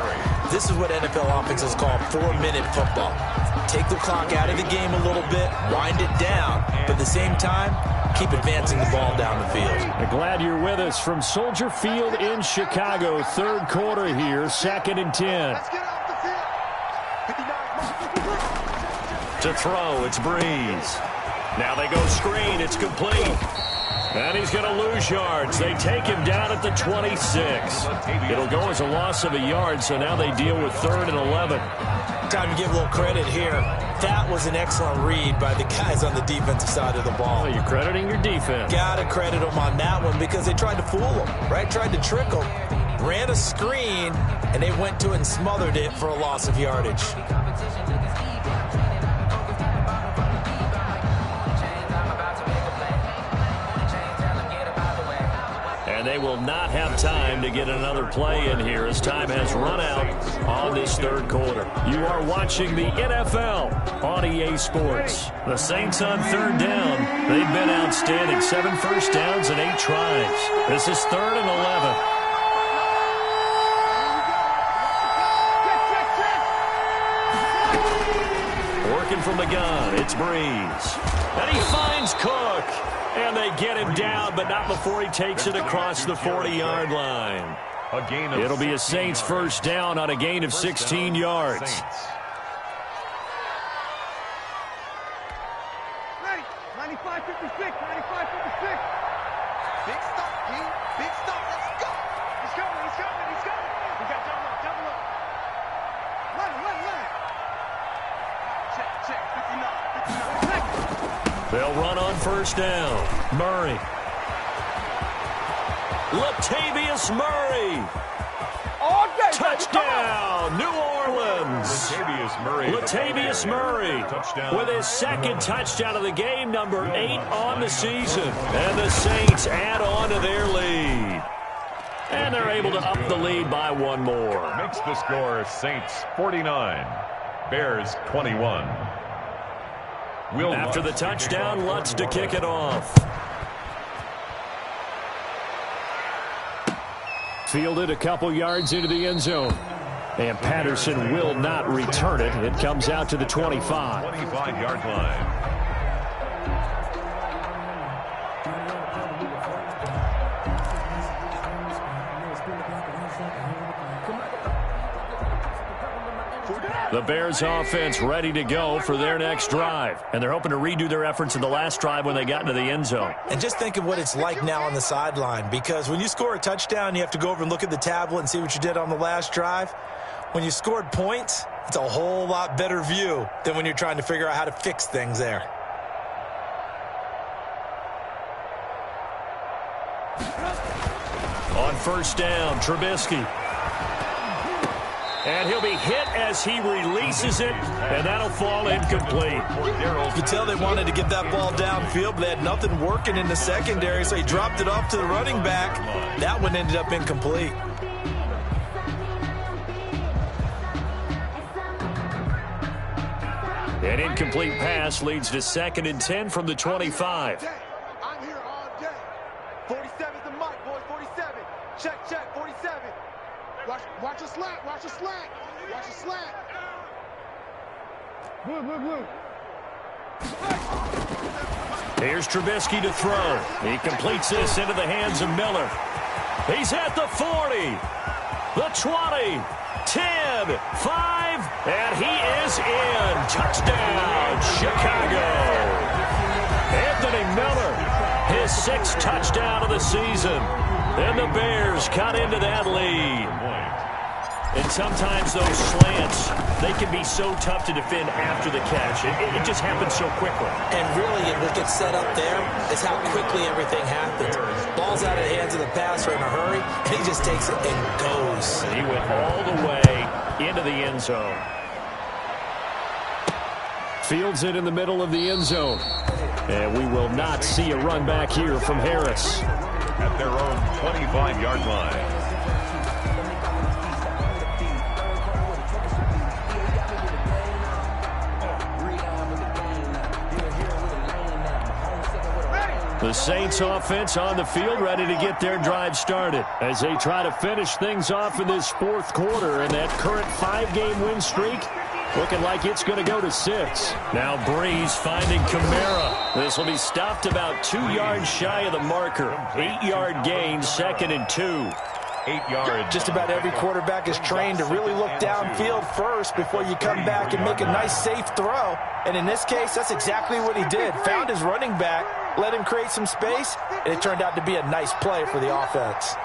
This is what NFL offenses call 4-minute football. Take the clock out of the game a little bit, wind it down, but at the same time, keep advancing the ball down the field. I'm glad you're with us from Soldier Field in Chicago. 3rd quarter here, 2nd and 10. Let's get off the field. 59. To throw, it's Breeze. Now they go screen, it's complete. And he's going to lose yards. They take him down at the 26. It'll go as a loss of a yard, so now they deal with 3rd and 11. Time to give a little credit here. That was an excellent read by the guys on the defensive side of the ball. Well, you're crediting your defense. Got to credit them on that one because they tried to fool them, right? Tried to trick them. Ran a screen, and they went to it and smothered it for a loss of yardage. And they will not have time to get another play in here as time has run out on this 3rd quarter. You are watching the NFL on EA Sports. The Saints on 3rd down. They've been outstanding. 7 first downs and 8 tries. This is 3rd and 11. Working from the gun, it's Breeze. And he finds Cook. And they get him down, but not before he takes it across the 40-yard line. It'll be a Saints first down on a gain of 16 yards. Ready. 95-56. 95-56. Big stop, D. Big stop. Let's go. He's coming. He's coming. He's coming. We got double up. Double up. Let him. Check. 59 seconds. They'll run on first down. Murray. Latavius Murray. All day. Touchdown, New Orleans. Latavius Murray with his second touchdown of the game, number 8 on the season. And the Saints add on to their lead. And they're able to up the lead by one more. Makes the score Saints 49, Bears 21. After the touchdown, Lutz to kick it off. Fielded a couple yards into the end zone. And Patterson will not return it. It comes out to the 25. 25-yard line. The Bears offense ready to go for their next drive. And they're hoping to redo their efforts in the last drive when they got into the end zone. And just think of what it's like now on the sideline, because when you score a touchdown, you have to go over and look at the tablet and see what you did on the last drive. When you scored points, it's a whole lot better view than when you're trying to figure out how to fix things there. On first down, Trubisky. And he'll be hit as he releases it, and that'll fall incomplete. You could tell they wanted to get that ball downfield, but they had nothing working in the secondary, so he dropped it off to the running back. That one ended up incomplete. An incomplete pass leads to 2nd and 10 from the 25. I'm here all day. 47's the mic, boys. 47. Check. 47. Watch a slant. Watch a slant. Blue. Here's Trubisky to throw. He completes this into the hands of Miller. He's at the 40, the 20, 10, 5, and he is in. Touchdown, Chicago. Anthony Miller, his 6th touchdown of the season. And the Bears cut into that lead. And sometimes those slants, they can be so tough to defend after the catch. It just happens so quickly. And really, what gets set up there is how quickly everything happens. Ball's out of the hands of the passer in a hurry, and he just takes it and goes. He went all the way into the end zone. Fields it in the middle of the end zone. And we will not see a run back here from Harris. At their own 25-yard line. The Saints offense on the field ready to get their drive started as they try to finish things off in this 4th quarter, and that current 5-game win streak looking like it's going to go to 6. Now Breeze finding Kamara. This will be stopped about 2 yards shy of the marker. 8-yard gain, 2nd and 2. 8 yards. Just about every quarterback is trained to really look downfield first before you come back and make a nice, safe throw. And in this case, that's exactly what he did. Found his running back, let him create some space, and it turned out to be a nice play for the offense.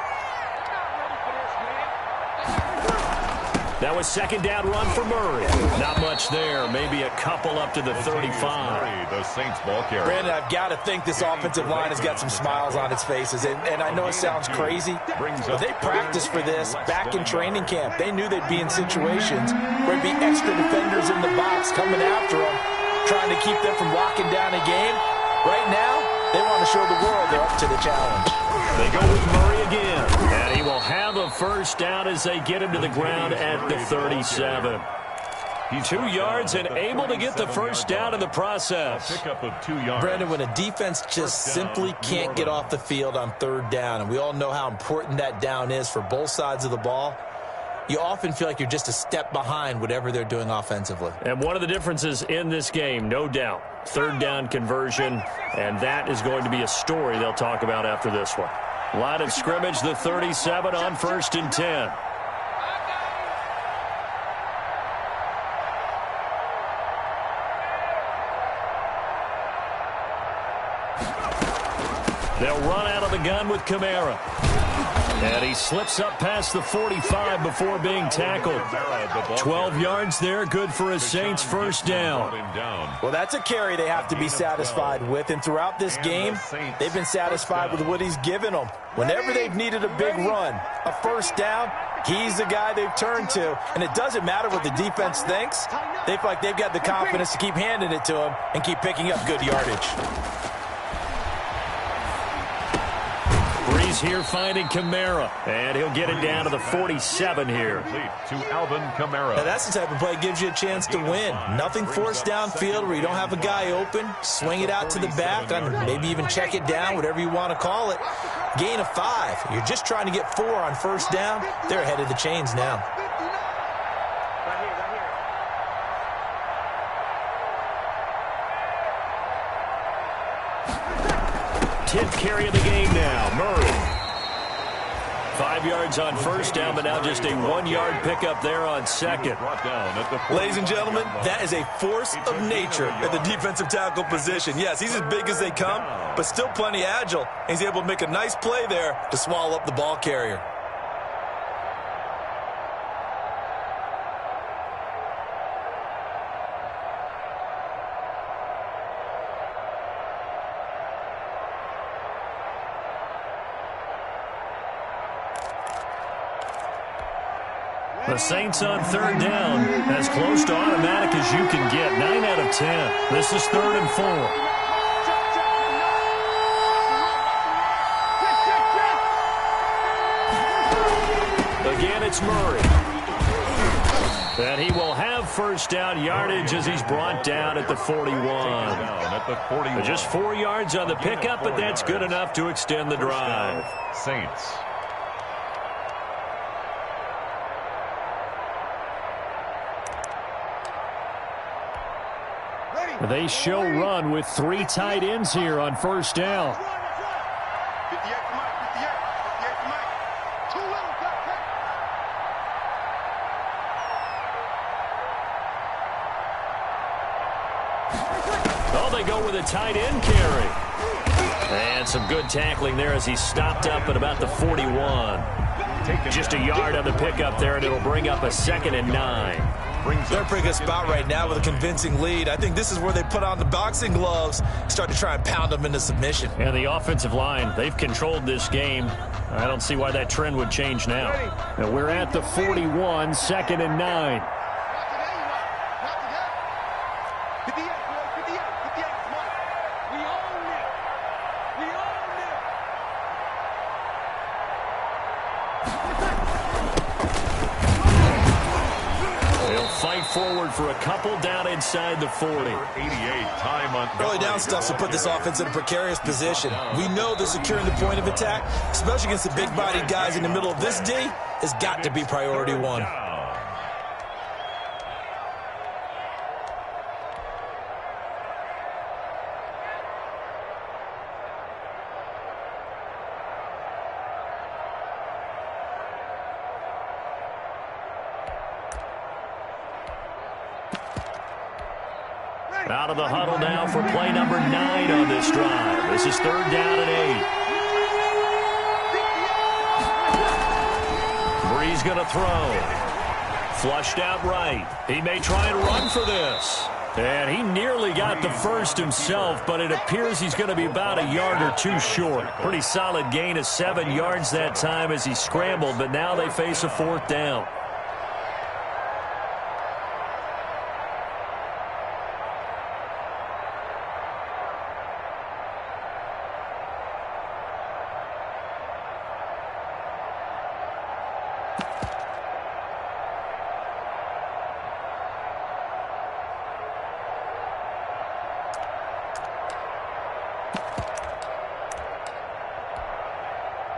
That was 2nd down run for Murray. Not much there. Maybe a couple up to the 35. The Saints ball carrier. Brandon, I've got to think this offensive line has got some smiles on its faces. And I know it sounds crazy, but they practiced for this back in training camp. They knew they'd be in situations where there'd be extra defenders in the box coming after them, trying to keep them from locking down a game. Right now, they want to show the world they're up to the challenge. They go with Murray again, and he will have a first down as they get him to the ground at the 37. 2 yards and able to get the first down in the process. Pickup of 2 yards. Brandon, when a defense just simply can't get off the field on 3rd down, and we all know how important that down is for both sides of the ball, you often feel like you're just a step behind whatever they're doing offensively. And one of the differences in this game, no doubt, 3rd down conversion, and that is going to be a story they'll talk about after this one. Line of scrimmage, the 37 on 1st and 10. They'll run out of the gun with Kamara. And he slips up past the 45 before being tackled. 12 yards there, good for a Saints first down. Well, that's a carry they have to be satisfied with. And throughout this game, they've been satisfied with what he's given them. Whenever they've needed a big run, a first down, he's the guy they've turned to. And it doesn't matter what the defense thinks. They feel like they've got the confidence to keep handing it to him and keep picking up good yardage. Breeze here finding Kamara, and he'll get it down to the 47 here. To Alvin Kamara. Now that's the type of play that gives you a chance to win. Nothing forced downfield where you don't have a guy open. Swing it out to the back, maybe even check it down, whatever you want to call it. Gain of 5. You're just trying to get 4 on first down. They're ahead of the chains now. Tenth carry of the game now, Murray. 5 yards on first down, but now just a 1-yard pickup there on second. Ladies and gentlemen, that is a force of nature at the defensive tackle position. Yes, he's as big as they come, but still plenty agile. He's able to make a nice play there to swallow up the ball carrier. The Saints on third down, as close to automatic as you can get. 9 out of 10. This is 3rd and 4. Again, it's Murray. And he will have first down yardage as he's brought down at the 41. Just 4 yards on the pickup, but that's good enough to extend the drive. Saints. They show run with 3 tight ends here on first down. 58 to Mike, 58 to Mike. 2 little Oh, they go with a tight end carry. And some good tackling there as he stopped up at about the 41. Just a yard on the pickup there, and it'll bring up a 2nd and 9. They're in a pretty good spot right now with a convincing lead. I think this is where they put on the boxing gloves, start to try and pound them into submission. And the offensive line, they've controlled this game. I don't see why that trend would change now. And we're at the 41, 2nd and 9. Forward for a couple down inside the 40. 88 time on early down stuff to put this offense in a precarious position. We know that securing the point of attack, especially against the big-bodied guys in the middle of this D, has got to be priority 1. Out of the huddle now for play number 9 on this drive. This is 3rd down and 8. Breeze going to throw. Flushed out right. He may try and run for this. And he nearly got the first himself, but it appears he's going to be about a yard or 2 short. Pretty solid gain of 7 yards that time as he scrambled, but now they face a 4th down.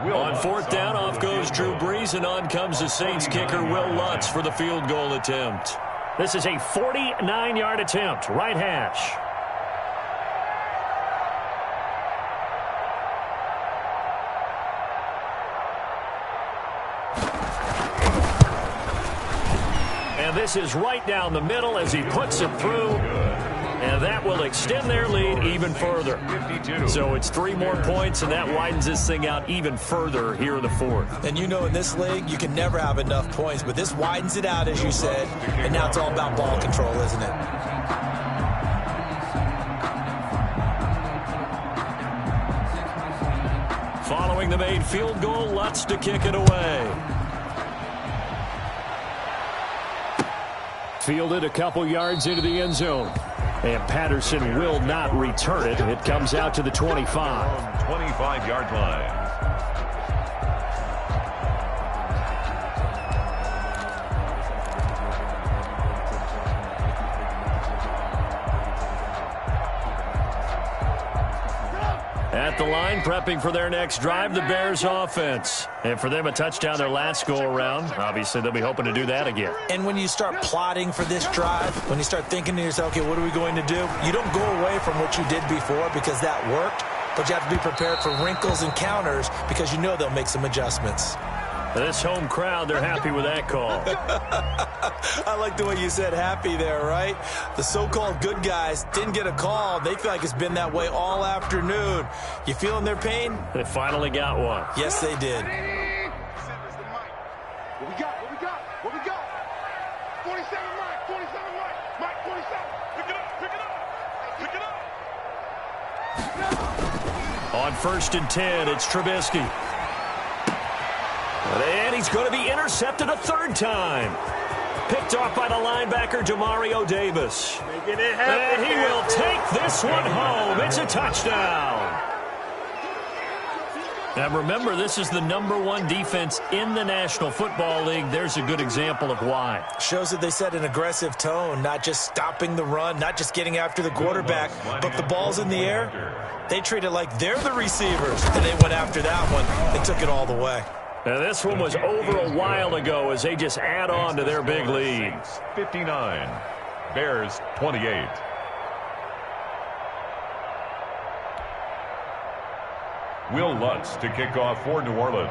On 4th down, off goes Drew Brees, and on comes the Saints kicker, Will Lutz, for the field goal attempt. This is a 49-yard attempt, right hash. And this is right down the middle as he puts it through. and that will extend their lead even further. 52. So it's 3 more points, and that widens this thing out even further here in the fourth. And you know in this league, you can never have enough points, but this widens it out, as you said, and now it's all about ball control, isn't it? Following the made field goal, Lutz to kick it away. Fielded a couple yards into the end zone. And Patterson will not return it. It comes out to the 25. 25-yard line. At the line, prepping for their next drive, the Bears offense. And for them, a touchdown their last go-around. Obviously, they'll be hoping to do that again. And when you start plotting for this drive, when you start thinking to yourself, okay, what are we going to do? You don't go away from what you did before because that worked, but you have to be prepared for wrinkles and counters because you know they'll make some adjustments. This home crowd, they're happy with that call. I like the way you said happy there, right? The so-called good guys didn't get a call. They feel like it's been that way all afternoon. You feeling their pain? They finally got one. Yes, they did. What we got? What we got? What we got? 47 Mike. 47 Mike. Mike 47. Pick it up. Pick it up. Pick it up. On 1st and 10, it's Trubisky. And he's going to be intercepted a 3rd time. Picked off by the linebacker, Demario Davis. And he will take this one home. It's a touchdown. Now remember, this is the #1 defense in the National Football League. There's a good example of why. Shows that they set an aggressive tone, not just stopping the run, not just getting after the quarterback, but the ball's in the air. They treat it like they're the receivers, and they went after that one. They took it all the way. Now, this one was over a while ago as they just add on to their big lead. 59. Bears 28. Will Lutz to kick off for New Orleans.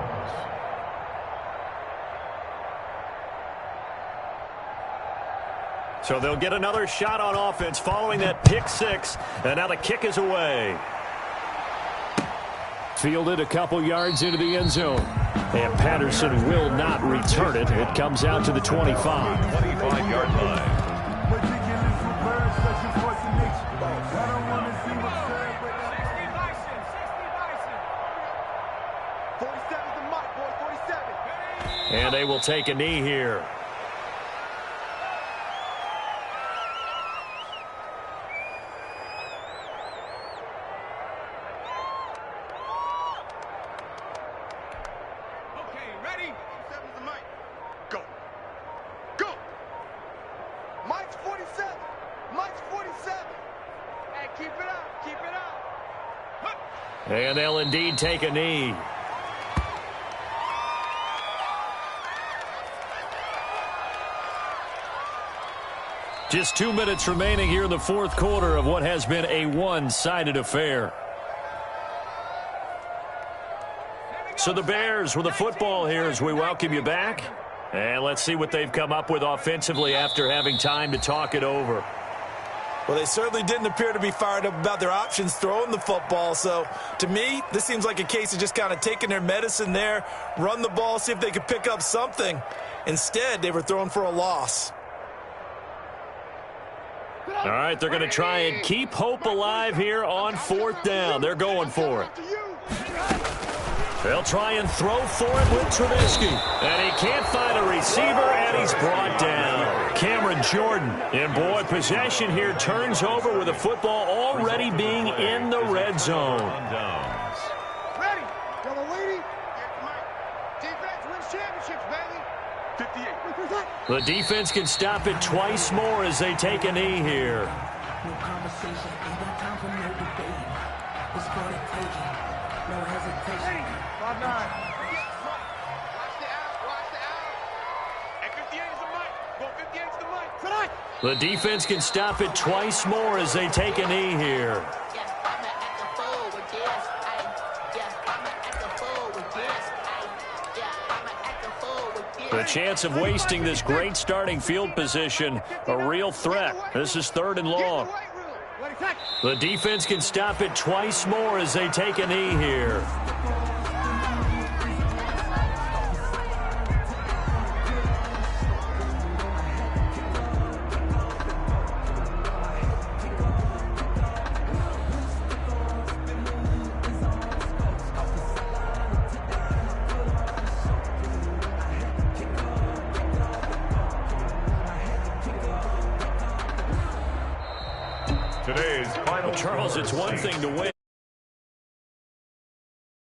So they'll get another shot on offense following that pick 6. And now the kick is away. Fielded a couple yards into the end zone. And Patterson will not return it. It comes out to the 25. 25-yard line. 47's the Mike, boy. 47. And they will take a knee here. And they'll indeed take a knee. Just 2 minutes remaining here in the 4th quarter of what has been a one-sided affair. So the Bears with the football here as we welcome you back. And let's see what they've come up with offensively after having time to talk it over. Well, they certainly didn't appear to be fired up about their options throwing the football. So, to me, this seems like a case of just kind of taking their medicine there, run the ball, see if they could pick up something. Instead, they were throwing for a loss. All right, they're going to try and keep hope alive here on 4th down. They're going for it. They'll try and throw for it with Trubisky. And he can't find a receiver, and he's brought down. Cameron Jordan. And, boy, possession here turns over with the football already being in the red zone. Ready. Yellow lady. Defense wins championships, baby. 58. The defense can stop it twice more as they take a knee here. No conversation, ain't got time for no debate. It's for the taking, no hesitation. 5-9. Watch the out. And 58 is the mic. Go 58 is the mic. Tonight. The defense can stop it twice more as they take a knee here. The chance of wasting this great starting field position, a real threat. This is 3rd and long. The defense can stop it twice more as they take a knee here. Today's final Charles, it's one thing to win.